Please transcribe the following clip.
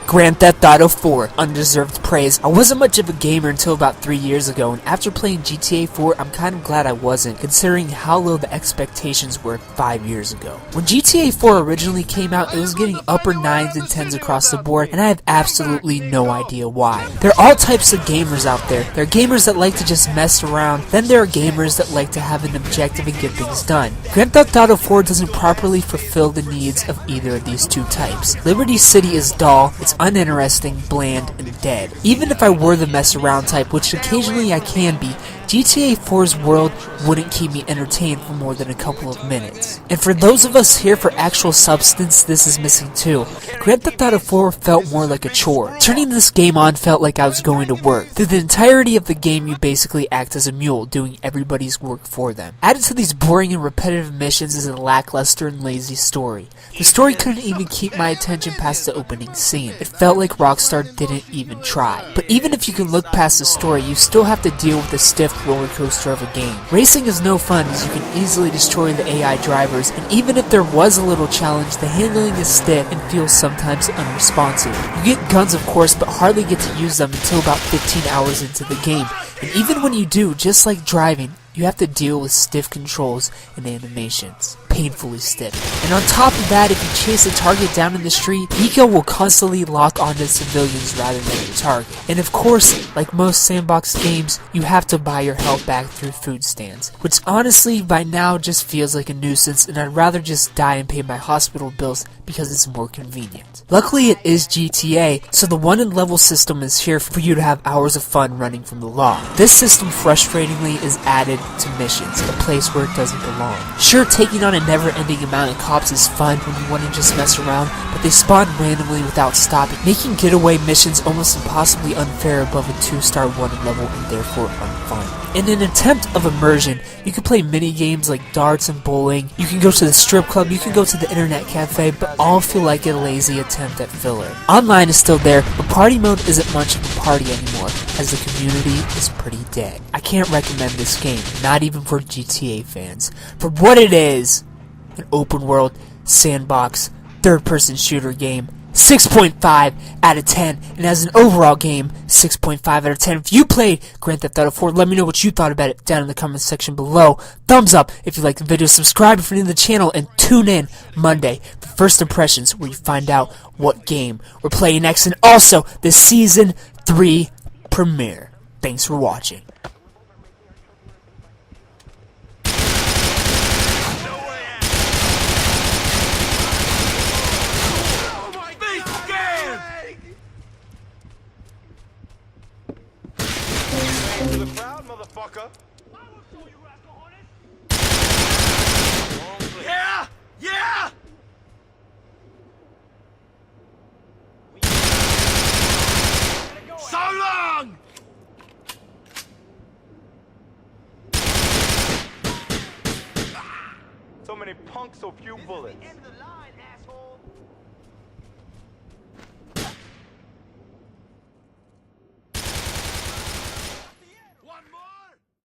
Grand Theft Auto 4, undeserved praise. I wasn't much of a gamer until about 3 years ago, and after playing GTA 4, I'm kind of glad I wasn't, considering how low the expectations were 5 years ago. When GTA 4 originally came out, it was getting upper 9s and 10s across the board, and I have absolutely no idea why. There are all types of gamers out there. There are gamers that like to just mess around, then there are gamers that like to have an objective and get things done. Grand Theft Auto 4 doesn't properly fulfill the needs of either of these two types. Liberty City is dull, it's uninteresting, bland, and dead. Even if I were the mess around type, which occasionally I can be, GTA 4's world wouldn't keep me entertained for more than a couple of minutes. And for those of us here for actual substance, this is missing too. Grand Theft Auto 4 felt more like a chore. Turning this game on felt like I was going to work. Through the entirety of the game, you basically act as a mule, doing everybody's work for them. Added to these boring and repetitive missions is a lackluster and lazy story. The story couldn't even keep my attention past the opening scene. It felt like Rockstar didn't even try. But even if you can look past the story, you still have to deal with the stiff roller coaster of a game. Racing is no fun as you can easily destroy the AI drivers, and even if there was a little challenge, the handling is stiff and feels sometimes unresponsive. You get guns of course, but hardly get to use them until about 15 hours into the game, and even when you do, just like driving, you have to deal with stiff controls and animations. Painfully stiff. And on top of that, if you chase a target down in the street, Eco will constantly lock onto civilians rather than the target. And of course, like most sandbox games, you have to buy your health back through food stands, which honestly by now just feels like a nuisance, and I'd rather just die and pay my hospital bills because it's more convenient. Luckily it is GTA, so the one in level system is here for you to have hours of fun running from the law. This system frustratingly is added to missions, a place where it doesn't belong. Sure, taking on a never-ending amount of cops is fun when you want to just mess around, but they spawn randomly without stopping, making getaway missions almost impossibly unfair above a 2-star wanted level and therefore unfun. In an attempt of immersion, you can play mini games like darts and bowling, you can go to the strip club, you can go to the internet cafe, but all feel like a lazy attempt at filler. Online is still there, but party mode isn't much of a party anymore, as the community is pretty dead. I can't recommend this game, not even for GTA fans, for what it is: an open world, sandbox, third-person shooter game. 6.5 out of 10, and as an overall game, 6.5 out of 10. If you played Grand Theft Auto 4, let me know what you thought about it down in the comment section below. Thumbs up if you liked the video, subscribe if you're new to the channel, and tune in Monday for First Impressions, where you find out what game we're playing next, and also the Season 3 premiere. Thanks for watching. To the crowd, motherfucker. Yeah! Yeah! So long! So many punks, so few bullets.